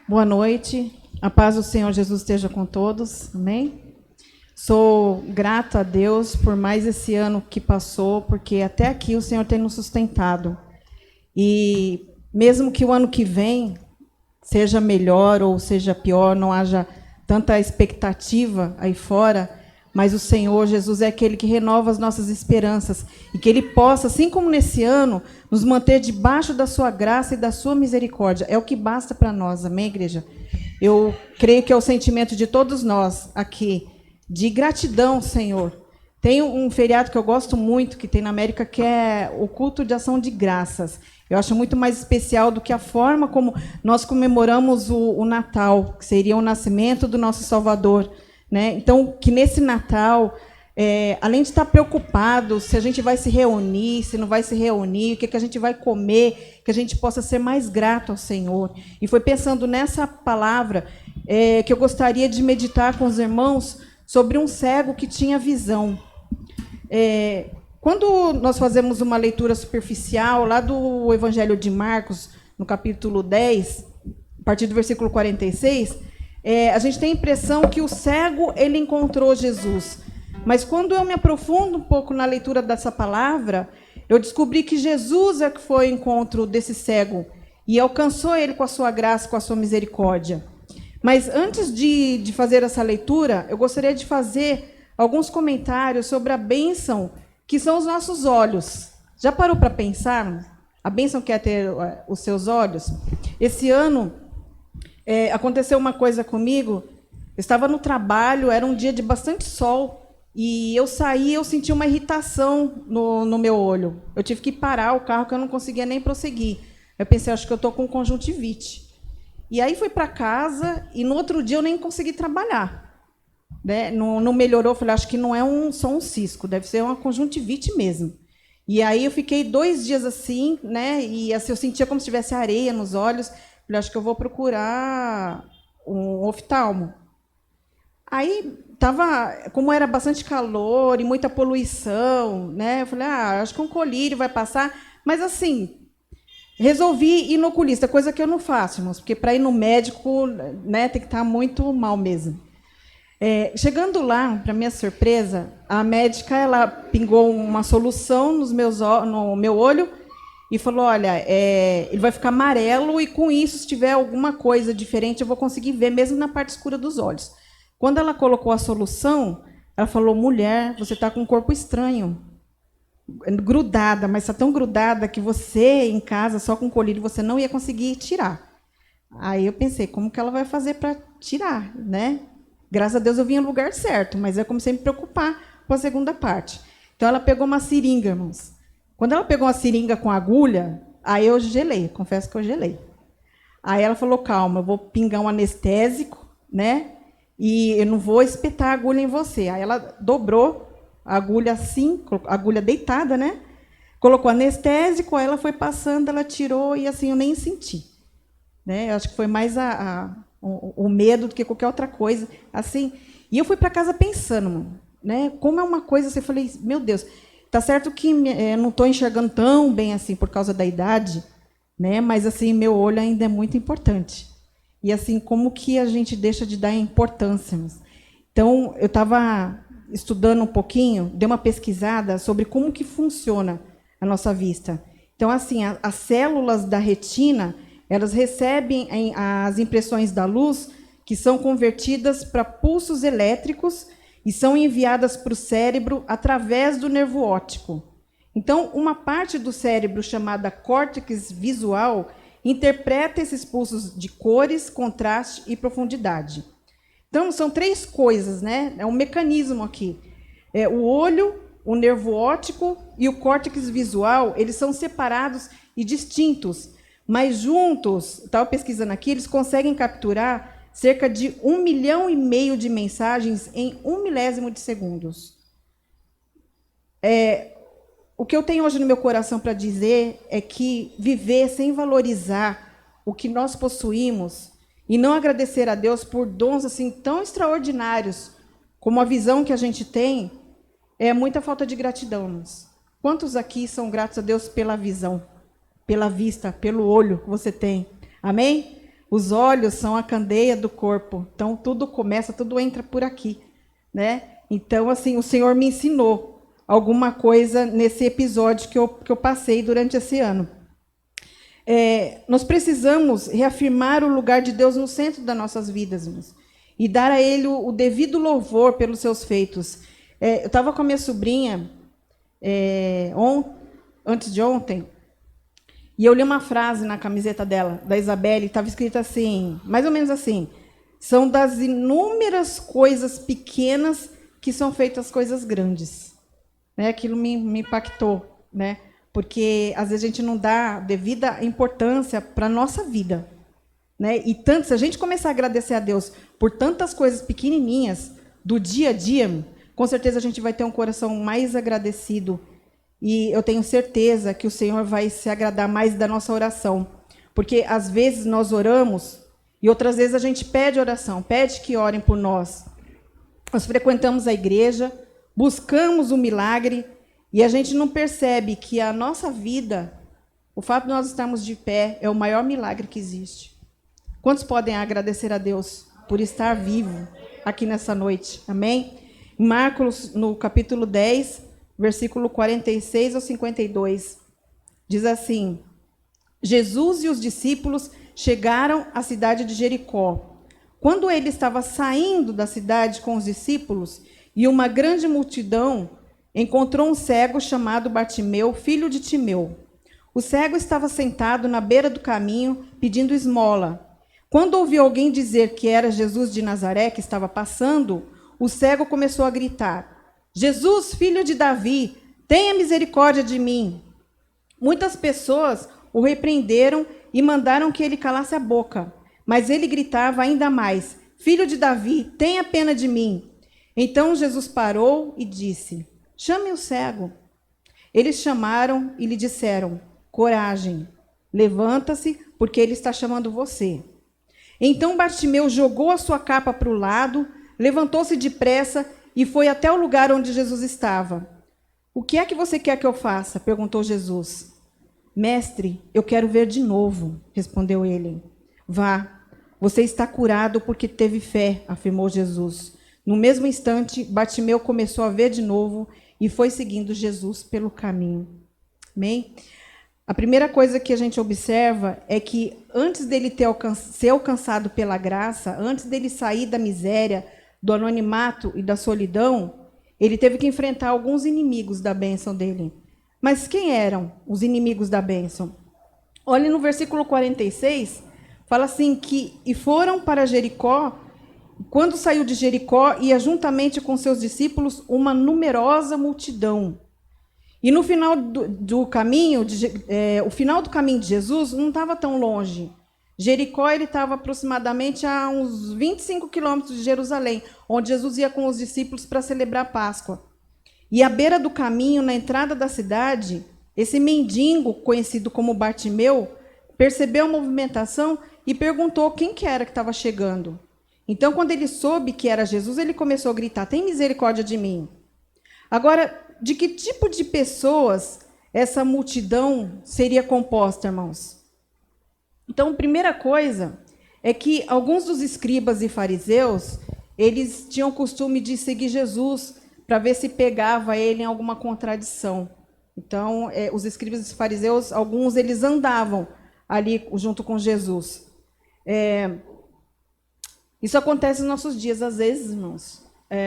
Boa noite. A paz do Senhor Jesus esteja com todos. Amém? Sou grata a Deus por mais esse ano que passou, porque até aqui o Senhor tem nos sustentado. E mesmo que o ano que vem seja melhor ou seja pior, não haja tanta expectativa aí fora, mas o Senhor Jesus é aquele que renova as nossas esperanças e que Ele possa, assim como nesse ano, nos manter debaixo da sua graça e da sua misericórdia. É o que basta para nós, amém, igreja? Eu creio que é o sentimento de todos nós aqui, de gratidão, Senhor. Tem um feriado que eu gosto muito, que tem na América, que é o culto de ação de graças. Eu acho muito mais especial do que a forma como nós comemoramos o Natal, que seria o nascimento do nosso Salvador. Né? Então, que nesse Natal, além de estar preocupado se a gente vai se reunir, se não vai se reunir, o que a gente vai comer, que a gente possa ser mais grato ao Senhor. E foi pensando nessa palavra que eu gostaria de meditar com os irmãos sobre um cego que tinha visão. Quando nós fazemos uma leitura superficial, lá do Evangelho de Marcos, no capítulo 10, a partir do versículo 46, a gente tem a impressão que o cego ele encontrou Jesus. Mas quando eu me aprofundo um pouco na leitura dessa palavra, eu descobri que Jesus é que foi ao encontro desse cego e alcançou ele com a sua graça, com a sua misericórdia. Mas antes de fazer essa leitura, eu gostaria de fazer alguns comentários sobre a bênção que são os nossos olhos. Já parou para pensar? A bênção que é ter os seus olhos? Esse ano aconteceu uma coisa comigo. Eu estava no trabalho, era um dia de bastante sol, e eu saí, eu senti uma irritação no meu olho. Eu tive que parar o carro, que eu não conseguia nem prosseguir. Eu pensei, acho que eu estou com conjuntivite. E aí fui para casa, e no outro dia eu nem consegui trabalhar. Né? Não melhorou, eu falei, acho que não é só um cisco, deve ser uma conjuntivite mesmo. E aí eu fiquei 2 dias assim, né? E assim, eu sentia como se tivesse areia nos olhos. Falei, acho que eu vou procurar um oftalmo. Aí, como era bastante calor e muita poluição, né? Eu falei, acho que um colírio vai passar. Mas, assim, resolvi ir no oculista, coisa que eu não faço, irmãos, porque para ir no médico, né, tem que estar muito mal mesmo. Chegando lá, para minha surpresa, a médica ela pingou uma solução no meu olho, e falou, olha, ele vai ficar amarelo e, com isso, se tiver alguma coisa diferente, eu vou conseguir ver, mesmo na parte escura dos olhos. Quando ela colocou a solução, ela falou, mulher, você está com um corpo estranho. Grudada, mas está tão grudada que você, em casa, só com colírio, você não ia conseguir tirar. Aí eu pensei, como que ela vai fazer para tirar, né? Graças a Deus eu vim no lugar certo, mas eu comecei a me preocupar com a segunda parte. Então, ela pegou uma seringa, irmãos. Quando ela pegou uma seringa com agulha, aí eu gelei, confesso que eu gelei. Aí ela falou, calma, eu vou pingar um anestésico, né? E eu não vou espetar a agulha em você. Aí ela dobrou a agulha assim, a agulha deitada, né? Colocou anestésico, aí ela foi passando, ela tirou e assim eu nem senti. Né? Eu acho que foi mais o medo do que qualquer outra coisa. Assim. E eu fui para casa pensando, né? Como é uma coisa, assim, eu falei, meu Deus... Tá certo que não estou enxergando tão bem assim por causa da idade, né? Mas assim meu olho ainda é muito importante. E assim como que a gente deixa de dar importância? Então eu estava estudando um pouquinho, dei uma pesquisada sobre como que funciona a nossa vista. Então assim as células da retina elas recebem as impressões da luz que são convertidas para pulsos elétricos e são enviadas para o cérebro através do nervo óptico. Então, uma parte do cérebro chamada córtex visual interpreta esses pulsos de cores, contraste e profundidade. Então, são 3 coisas, né? É um mecanismo aqui. O olho, o nervo óptico e o córtex visual, eles são separados e distintos, mas juntos, estava pesquisando aqui, eles conseguem capturar cerca de 1,5 milhão de mensagens em 1 milésimo de segundos. O que eu tenho hoje no meu coração para dizer é que viver sem valorizar o que nós possuímos e não agradecer a Deus por dons assim tão extraordinários como a visão que a gente tem é muita falta de gratidão. Quantos aqui são gratos a Deus pela visão, pela vista, pelo olho que você tem? Amém? Os olhos são a candeia do corpo. Então, tudo começa, tudo entra por aqui, né? Então, assim, o Senhor me ensinou alguma coisa nesse episódio que eu passei durante esse ano. Nós precisamos reafirmar o lugar de Deus no centro das nossas vidas, irmãos, e dar a Ele o devido louvor pelos seus feitos. Eu estava com a minha sobrinha antes de ontem, e eu li uma frase na camiseta dela, da Isabelle, estava escrita assim, mais ou menos assim: são das inúmeras coisas pequenas que são feitas coisas grandes. Né? Aquilo me impactou, né? Porque às vezes a gente não dá devida importância para a nossa vida. Né? E tanto, se a gente começar a agradecer a Deus por tantas coisas pequenininhas do dia a dia, com certeza a gente vai ter um coração mais agradecido. E eu tenho certeza que o Senhor vai se agradar mais da nossa oração. Porque às vezes nós oramos e outras vezes a gente pede oração, pede que orem por nós. Nós frequentamos a igreja, buscamos o milagre e a gente não percebe que a nossa vida, o fato de nós estarmos de pé, é o maior milagre que existe. Quantos podem agradecer a Deus por estar vivo aqui nessa noite? Amém? Em Marcos, no capítulo 10, versículo 46 ao 52, diz assim: Jesus e os discípulos chegaram à cidade de Jericó. Quando ele estava saindo da cidade com os discípulos e uma grande multidão, encontrou um cego chamado Bartimeu, filho de Timeu. O cego estava sentado na beira do caminho, pedindo esmola. Quando ouviu alguém dizer que era Jesus de Nazaré que estava passando, o cego começou a gritar: Jesus, filho de Davi, tenha misericórdia de mim. Muitas pessoas o repreenderam e mandaram que ele calasse a boca. Mas ele gritava ainda mais: Filho de Davi, tenha pena de mim. Então Jesus parou e disse: Chame o cego. Eles chamaram e lhe disseram: Coragem, levanta-se, porque ele está chamando você. Então Bartimeu jogou a sua capa para o lado, levantou-se depressa e foi até o lugar onde Jesus estava. O que é que você quer que eu faça? Perguntou Jesus. Mestre, eu quero ver de novo, respondeu ele. Vá, você está curado porque teve fé, afirmou Jesus. No mesmo instante, Bartimeu começou a ver de novo e foi seguindo Jesus pelo caminho. Amém? A primeira coisa que a gente observa é que antes dele ser alcançado pela graça, antes dele sair da miséria, do anonimato e da solidão, ele teve que enfrentar alguns inimigos da bênção dele. Mas quem eram os inimigos da bênção? Olha no versículo 46, fala assim que, e foram para Jericó, quando saiu de Jericó, ia juntamente com seus discípulos uma numerosa multidão. E no final do caminho, o final do caminho de Jesus não estava tão longe. Jericó ele estava aproximadamente a uns 25 quilômetros de Jerusalém, onde Jesus ia com os discípulos para celebrar a Páscoa. E à beira do caminho, na entrada da cidade, esse mendigo, conhecido como Bartimeu, percebeu a movimentação e perguntou quem que era que estava chegando. Então, quando ele soube que era Jesus, ele começou a gritar: tem misericórdia de mim. Agora, de que tipo de pessoas essa multidão seria composta, irmãos? Então, a primeira coisa é que alguns dos escribas e fariseus, eles tinham o costume de seguir Jesus para ver se pegava ele em alguma contradição. Então, os escribas e fariseus, alguns eles andavam ali junto com Jesus. Isso acontece nos nossos dias, às vezes, irmãos.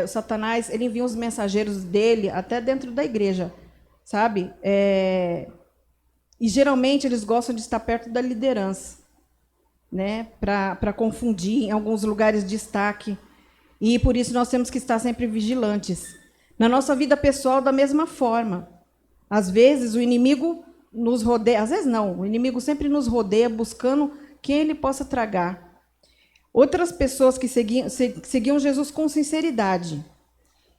O Satanás, ele envia os mensageiros dele até dentro da igreja, sabe? E geralmente eles gostam de estar perto da liderança, né? Para confundir, em alguns lugares de destaque. E por isso nós temos que estar sempre vigilantes. Na nossa vida pessoal, da mesma forma. Às vezes o inimigo nos rodeia, às vezes não, o inimigo sempre nos rodeia buscando quem ele possa tragar. Outras pessoas que seguiam Jesus com sinceridade.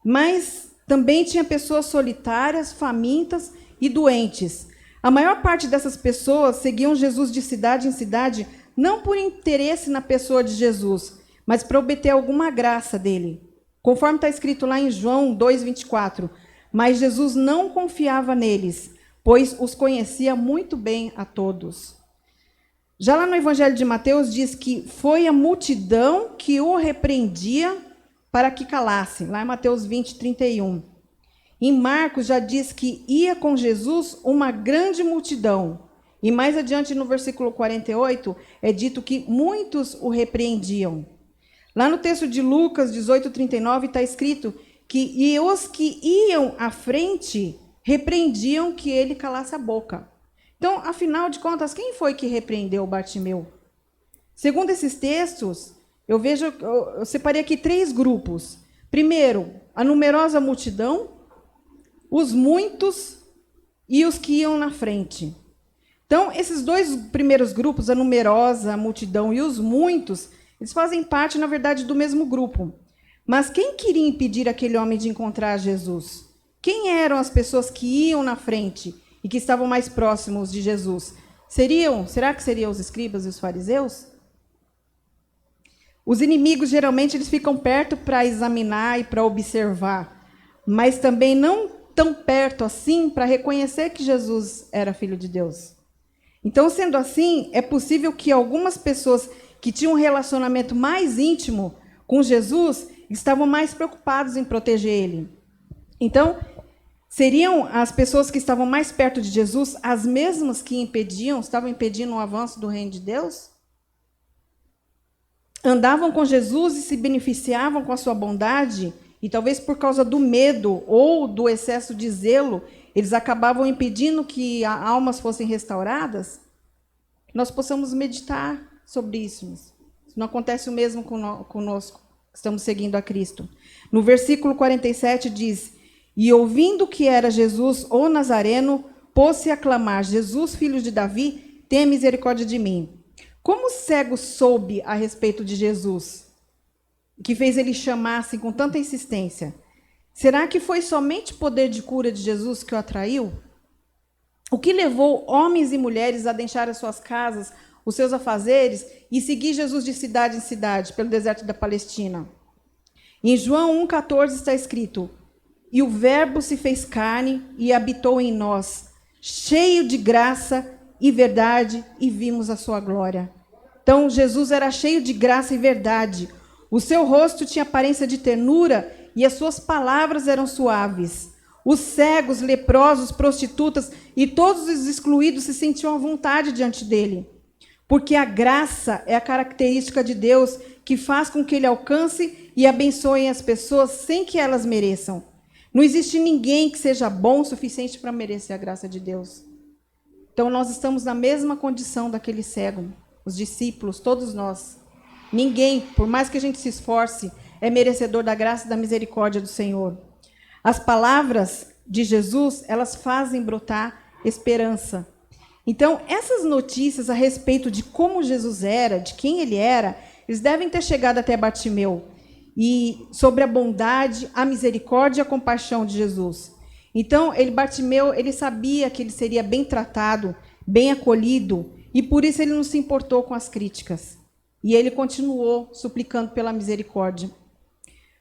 Mas também tinha pessoas solitárias, famintas e doentes. A maior parte dessas pessoas seguiam Jesus de cidade em cidade, não por interesse na pessoa de Jesus, mas para obter alguma graça dele. Conforme está escrito lá em João 2,24. Mas Jesus não confiava neles, pois os conhecia muito bem a todos. Já lá no Evangelho de Mateus diz que foi a multidão que o repreendia para que calasse. Lá em Mateus 20, 31. Em Marcos já diz que ia com Jesus uma grande multidão. E mais adiante no versículo 48 é dito que muitos o repreendiam. Lá no texto de Lucas 18, 39 está escrito que os que iam à frente repreendiam que ele calasse a boca. Então, afinal de contas, quem foi que repreendeu Bartimeu? Segundo esses textos, eu separei aqui 3 grupos. Primeiro, a numerosa multidão, os muitos e os que iam na frente. Então, esses 2 primeiros grupos, a numerosa, a multidão e os muitos, eles fazem parte, na verdade, do mesmo grupo. Mas quem queria impedir aquele homem de encontrar Jesus? Quem eram as pessoas que iam na frente e que estavam mais próximos de Jesus? Será que seriam os escribas e os fariseus? Os inimigos, geralmente, eles ficam perto para examinar e para observar, mas também não tão perto assim para reconhecer que Jesus era filho de Deus. Então, sendo assim, é possível que algumas pessoas que tinham um relacionamento mais íntimo com Jesus estavam mais preocupados em proteger ele. Então, seriam as pessoas que estavam mais perto de Jesus as mesmas que estavam impedindo o avanço do reino de Deus? Andavam com Jesus e se beneficiavam com a sua bondade, e talvez por causa do medo ou do excesso de zelo, eles acabavam impedindo que almas fossem restauradas? Nós possamos meditar sobre isso. Não acontece o mesmo conosco, que estamos seguindo a Cristo. No versículo 47 diz: e ouvindo que era Jesus, o Nazareno, pôs-se a clamar: Jesus, filho de Davi, tenha misericórdia de mim. Como o cego soube a respeito de Jesus, que fez ele chamar assim com tanta insistência? Será que foi somente o poder de cura de Jesus que o atraiu? O que levou homens e mulheres a deixar as suas casas, os seus afazeres, e seguir Jesus de cidade em cidade, pelo deserto da Palestina? Em João 1,14 está escrito: e o Verbo se fez carne e habitou em nós, cheio de graça e verdade, e vimos a sua glória. Então, Jesus era cheio de graça e verdade. O seu rosto tinha aparência de ternura e as suas palavras eram suaves. Os cegos, leprosos, prostitutas e todos os excluídos se sentiam à vontade diante dele. Porque a graça é a característica de Deus que faz com que ele alcance e abençoe as pessoas sem que elas mereçam. Não existe ninguém que seja bom o suficiente para merecer a graça de Deus. Então, nós estamos na mesma condição daquele cego, os discípulos, todos nós. Ninguém, por mais que a gente se esforce, é merecedor da graça e da misericórdia do Senhor. As palavras de Jesus, elas fazem brotar esperança. Então, essas notícias a respeito de como Jesus era, de quem ele era, eles devem ter chegado até Bartimeu. E sobre a bondade, a misericórdia e a compaixão de Jesus. Então, Bartimeu, ele sabia que ele seria bem tratado, bem acolhido, e por isso ele não se importou com as críticas. E ele continuou suplicando pela misericórdia.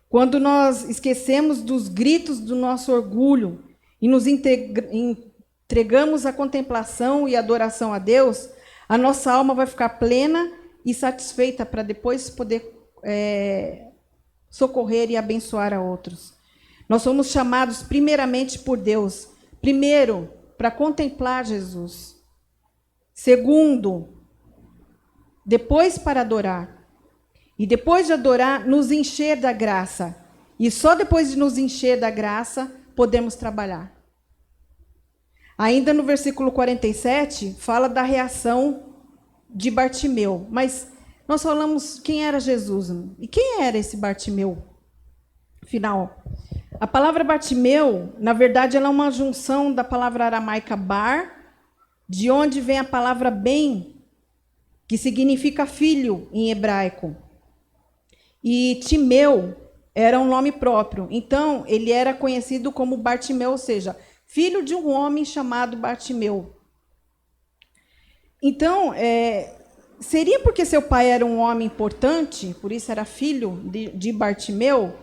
Quando nós esquecemos dos gritos do nosso orgulho e nos entregamos à contemplação e adoração a Deus, a nossa alma vai ficar plena e satisfeita para depois poder socorrer e abençoar a outros. Nós somos chamados primeiramente por Deus. Primeiro, para contemplar Jesus. Segundo, depois para adorar. E depois de adorar, nos encher da graça. E só depois de nos encher da graça, podemos trabalhar. Ainda no versículo 47, fala da reação de Bartimeu. Mas nós falamos quem era Jesus. E quem era esse Bartimeu? Afinal, a palavra Bartimeu, na verdade, ela é uma junção da palavra aramaica bar, de onde vem a palavra bem, que significa filho em hebraico. E Timeu era um nome próprio. Então, ele era conhecido como Bartimeu, ou seja, filho de um homem chamado Bartimeu. Então, seria porque seu pai era um homem importante, por isso era filho de Bartimeu?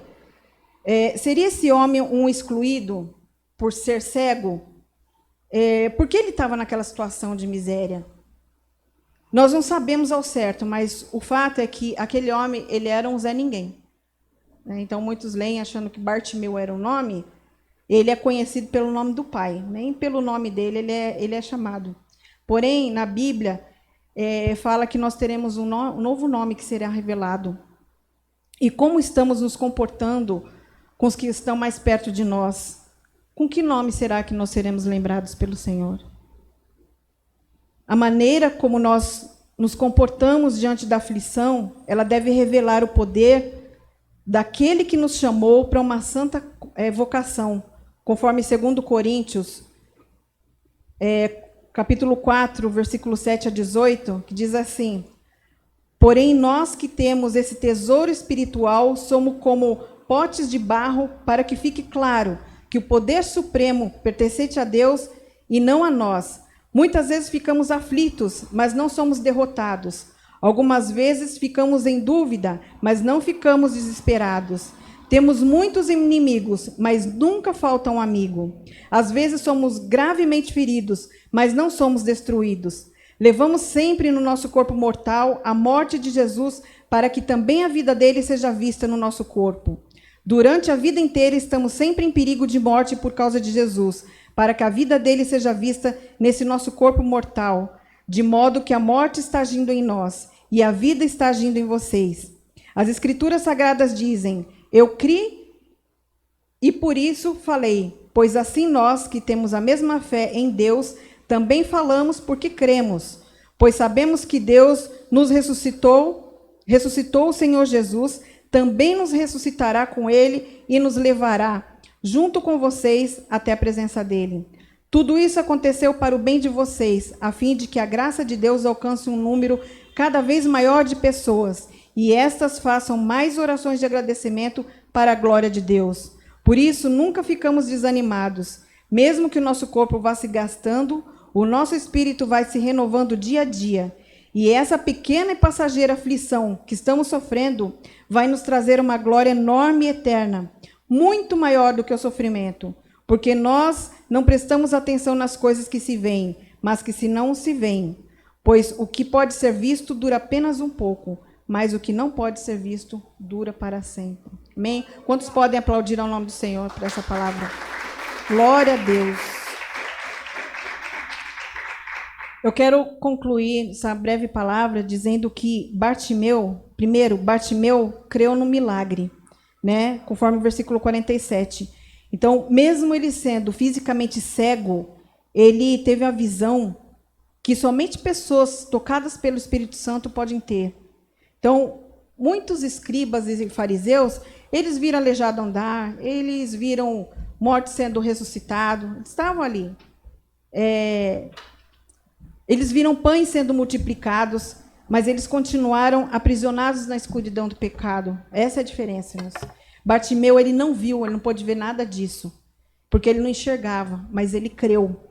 Seria esse homem um excluído por ser cego? Por que ele estava naquela situação de miséria? Nós não sabemos ao certo, mas o fato é que aquele homem, ele era um Zé Ninguém. Então, muitos leem achando que Bartimeu era o nome. Ele é conhecido pelo nome do pai, nem pelo nome dele ele é chamado. Porém, na Bíblia, fala que nós teremos um novo nome que será revelado. E como estamos nos comportando com os que estão mais perto de nós? Com que nome será que nós seremos lembrados pelo Senhor? A maneira como nós nos comportamos diante da aflição, ela deve revelar o poder daquele que nos chamou para uma santa vocação, conforme 2 Coríntios, capítulo 4, versículo 7 a 18, que diz assim: porém, nós que temos esse tesouro espiritual, somos como potes de barro, para que fique claro que o poder supremo pertencente a Deus e não a nós. Muitas vezes ficamos aflitos, mas não somos derrotados. Algumas vezes ficamos em dúvida, mas não ficamos desesperados. Temos muitos inimigos, mas nunca falta um amigo. Às vezes somos gravemente feridos, mas não somos destruídos. Levamos sempre no nosso corpo mortal a morte de Jesus, para que também a vida dele seja vista no nosso corpo. Durante a vida inteira estamos sempre em perigo de morte por causa de Jesus, para que a vida dele seja vista nesse nosso corpo mortal, de modo que a morte está agindo em nós e a vida está agindo em vocês. As Escrituras Sagradas dizem: eu criei e por isso falei, pois assim nós, que temos a mesma fé em Deus, também falamos porque cremos, pois sabemos que Deus nos ressuscitou o Senhor Jesus, também nos ressuscitará com ele e nos levará junto com vocês até a presença dele. Tudo isso aconteceu para o bem de vocês, a fim de que a graça de Deus alcance um número cada vez maior de pessoas, e estas façam mais orações de agradecimento para a glória de Deus. Por isso, nunca ficamos desanimados. Mesmo que o nosso corpo vá se gastando, o nosso espírito vai se renovando dia a dia. E essa pequena e passageira aflição que estamos sofrendo vai nos trazer uma glória enorme e eterna, muito maior do que o sofrimento, porque nós não prestamos atenção nas coisas que se veem, mas que se não se veem. Pois o que pode ser visto dura apenas um pouco, mas o que não pode ser visto dura para sempre. Amém? Quantos podem aplaudir ao nome do Senhor por essa palavra? Glória a Deus. Eu quero concluir essa breve palavra dizendo que Bartimeu creu no milagre, né? Conforme o versículo 47. Então, mesmo ele sendo fisicamente cego, ele teve a visão que somente pessoas tocadas pelo Espírito Santo podem ter. Então, muitos escribas e fariseus, eles viram aleijado andar, eles viram morto sendo ressuscitado, estavam ali. Eles viram pães sendo multiplicados, mas eles continuaram aprisionados na escuridão do pecado. Essa é a diferença, irmãos. Bartimeu, ele não viu, ele não pôde ver nada disso, porque ele não enxergava, mas ele creu.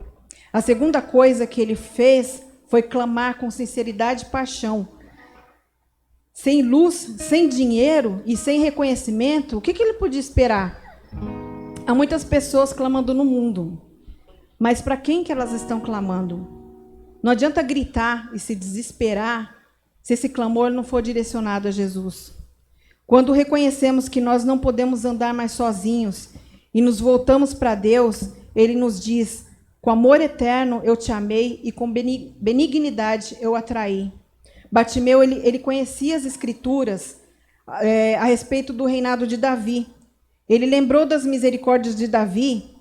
A segunda coisa que ele fez foi clamar com sinceridade e paixão. Sem luz, sem dinheiro e sem reconhecimento, o que ele podia esperar? Há muitas pessoas clamando no mundo, mas para quem que elas estão clamando? Não adianta gritar e se desesperar se esse clamor não for direcionado a Jesus. Quando reconhecemos que nós não podemos andar mais sozinhos e nos voltamos para Deus, Ele nos diz: com amor eterno eu te amei e com benignidade eu atraí. Bartimeu, ele conhecia as Escrituras a respeito do reinado de Davi. Ele lembrou das misericórdias de Davi,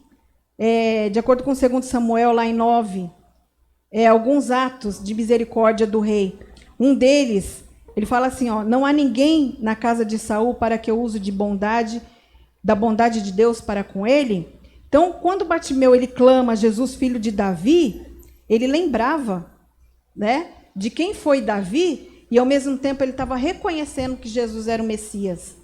de acordo com 2 Samuel, lá em 9, alguns atos de misericórdia do rei. Um deles, ele fala assim, não há ninguém na casa de Saul para que eu use da bondade de Deus para com ele. Então, quando Bartimeu ele clama Jesus, filho de Davi, ele lembrava, né, de quem foi Davi, e ao mesmo tempo ele estava reconhecendo que Jesus era o Messias.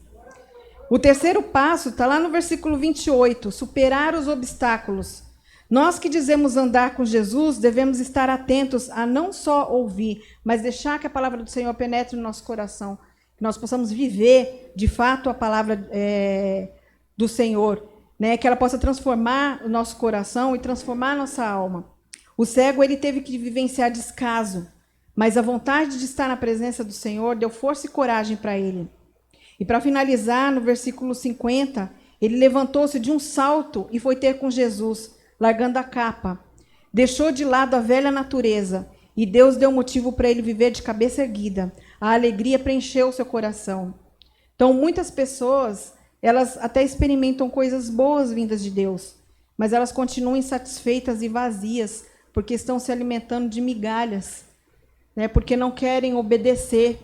O terceiro passo está lá no versículo 28, superar os obstáculos. Nós que dizemos andar com Jesus, devemos estar atentos a não só ouvir, mas deixar que a palavra do Senhor penetre no nosso coração, que nós possamos viver, de fato, a palavra do Senhor, né? Que ela possa transformar o nosso coração e transformar a nossa alma. O cego, ele teve que vivenciar descaso, Mas a vontade de estar na presença do Senhor deu força e coragem para ele. E para finalizar, no versículo 50, ele levantou-se de um salto e foi ter com Jesus, largando a capa. Deixou de lado a velha natureza, e Deus deu motivo para ele viver de cabeça erguida. A alegria preencheu o seu coração. Então, muitas pessoas, elas até experimentam coisas boas vindas de Deus, mas elas continuam insatisfeitas e vazias, porque estão se alimentando de migalhas, né? Porque não querem obedecer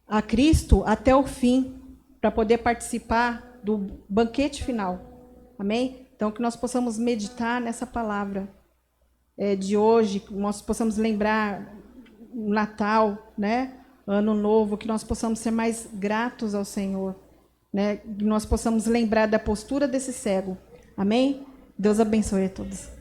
a Cristo até o fim, para poder participar do banquete final. Amém? Então, que nós possamos meditar nessa palavra de hoje, que nós possamos lembrar o Natal, né? Ano Novo, que nós possamos ser mais gratos ao Senhor, né? Que nós possamos lembrar da postura desse cego. Amém? Deus abençoe a todos.